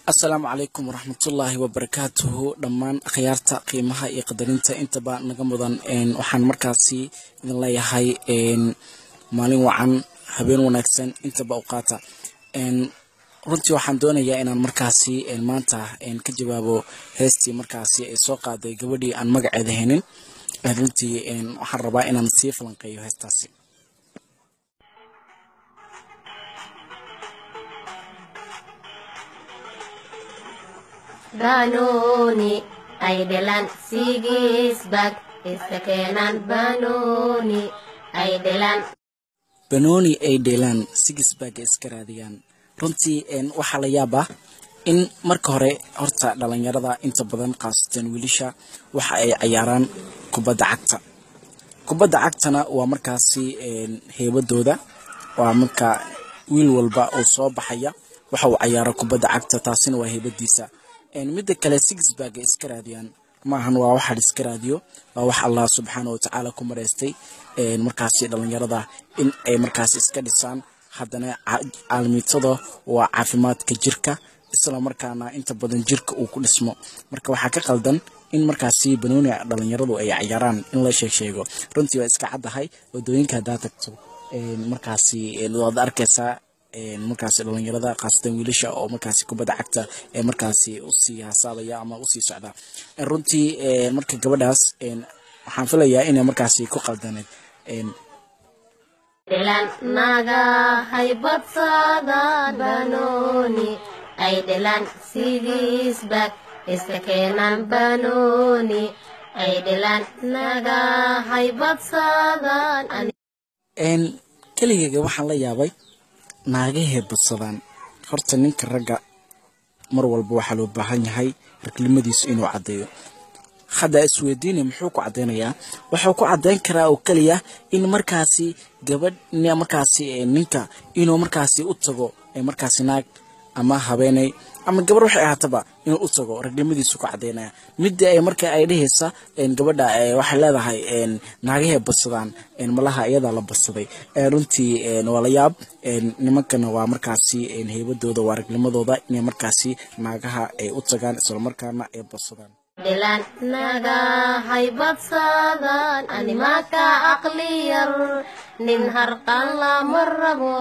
السلام عليكم ورحمة الله وبركاته دمان خيارتا قيمها iyo qadarinta intaba naga mudan waxaan markaasi idin leeyahay maalin wacan habeen wanaagsan intaba u qaata runtii waxaan doonayaa inaan markaasi maanta ka jawaabo heestii markaasi ay soo qaaday gabadhii aan magaceeda haynin runtii waxaan rabaa inaan sii falanqeeyo heestaasi Banoni aidelan sigis bag istakenan banoni aidelan sigis bag iskaraadiyaan runtii waxa la yaabaa in marka hore horta dhalinyarada inta badan qaasatan wiilasha waxa ay ciyaaraan kubadda cagtana waa markaasi heebadooda waa marka wiil walba oo soo baxaya waxa uu ciyaaro kubadda cagta taasina waa heebadiisa midda kale six bag iska raadiyaan maahan waa waxa iska raadiyo waa wax Allah subhanahu wa ta'ala ku mareystay markaasi dhalinyarada in ay markaasi iska dhisaan haddana caalamitada waa caafimaadka jirka isla markaana inta badan jirka uu ku dhismo marka waxa ka qaldan in markaasi banooni dhalinyaradu ay ciyaaraan in la sheego runtii waa iska cadahay wadooyinka hada tagto markaasi wad arkaysaa markaasi dhalinyarada qaasatan wiilasha oo markaasi kubadda cagta markaasi u sii hasaabaya ama u sii socda runtii marka gabadhaas waxaan filayaa inay markaasi ku qaldaneed delan naga haybadsada banoni aidelan sigis bag istakenan banoni aidelan naga haybadsadan kaliya waxaan la yaabay naagahe badsadaan horta ninka ragga mar walba waxa loo baahan yahay raglimadiisu inuu cadeeyo hadda isweydiinay muxuu ku cadeynayaa wuxuu ku cadeyn karaa oo kaliya in markaasi gabadhna markaasi ninka inuu markaasi u tago markaasi naag ama habeenay ama gabar waxay ahaataba inuu u tago raglimadiisu ku cadeynaya mid ay marka ay dhahaysa gabadha waxay leedahay naagahe badsadaan malaha iyada la badsaday runtii waa la yaab nimankana waa markaasi heebadooda waa raglimadooda inay markaasi naagaha ay u tagaan isla markaana ay badsadaan delan naga haybadsadan animaka aqliyar nin harqan la marabo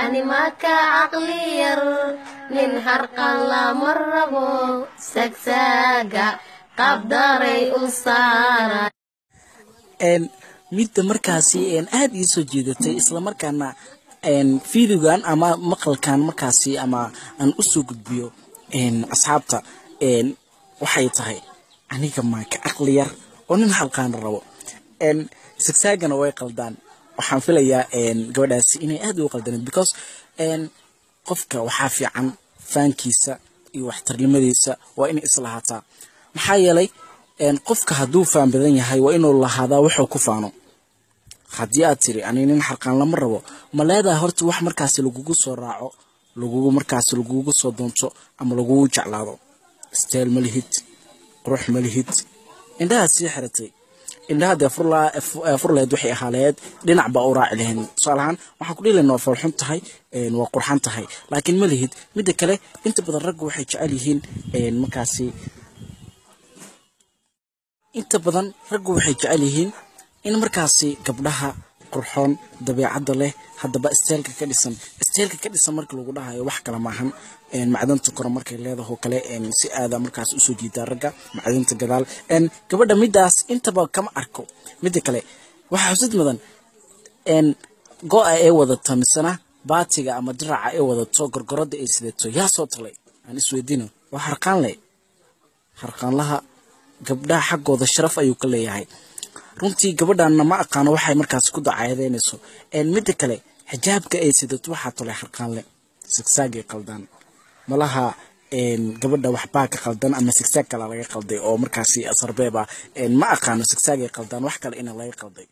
animaka aqliyar nin harqan la marabo sagsaga qabdaray u saara midda markaasi aad ii soo jeedatay isla markaana fiidigan ama maqalkan markaasi ama aan u soo gudbiyo asxaabta waxay tahay aniga ma ka aqli yar oo nin halqaan rabo sagsaagana way qaldaan waxaan filayaa gabadhaasi inay aad u qaldaneen because qofka waxa fiican faankiisa iyo waxtarnimadiisa waa in islaahataa maxaa yeelay qofka hadduu faan badan yahay waa inuu lahaadaa wuxuu ku faano haddii aad tiri aniga nin halqaan lama rabo ma leedahay horta wax markaasi lagugu soo raaco lagugu soo doonto ama lagugu jeclaado style malihid qurux malihid indhaha sii xiratay indhaha de furleed waxay ahaaleed dhinac baa u raaci lahayn tusaalahaan waxaan ku dhilaynaa farxun tahay waa qurxan tahay laakiin malihid midda kale inta badan raggu waxay jecel yihiin markaasi inta badan raggu waxay jecel yihiin in markaasi gabdhaha qurxoon dabeecadda leh haddaba isteelka ka dhisan marka lagu dhahayo wax kala maahan macdanta kore markay leedahay kale si aada markaas u soo jiidaa ragga macdanta gadaal gabadha midaas intaba kama arko midda kale waxa xusid mudan go'a ay wadato misana baatiga ama diraca ay wadato gorgorada ay sidato yaa soo talay aan isweydiino waa harqaanlaha gabdhaha xaggooda sharaf ayuu ka leeyahay runtii gabadhaana ma aqaano waxay markaas ku dacayadeynayso midda kale xijaabka ay sidato waxaa tolay harqaanle sigsaagay qaldaan malaha gabadha waxbaa ka qaldan ama sigsaag kale laga qalday oo markaasi asarbeeba ma aqaano sigsaagay qaldaan wax kale in laga qalday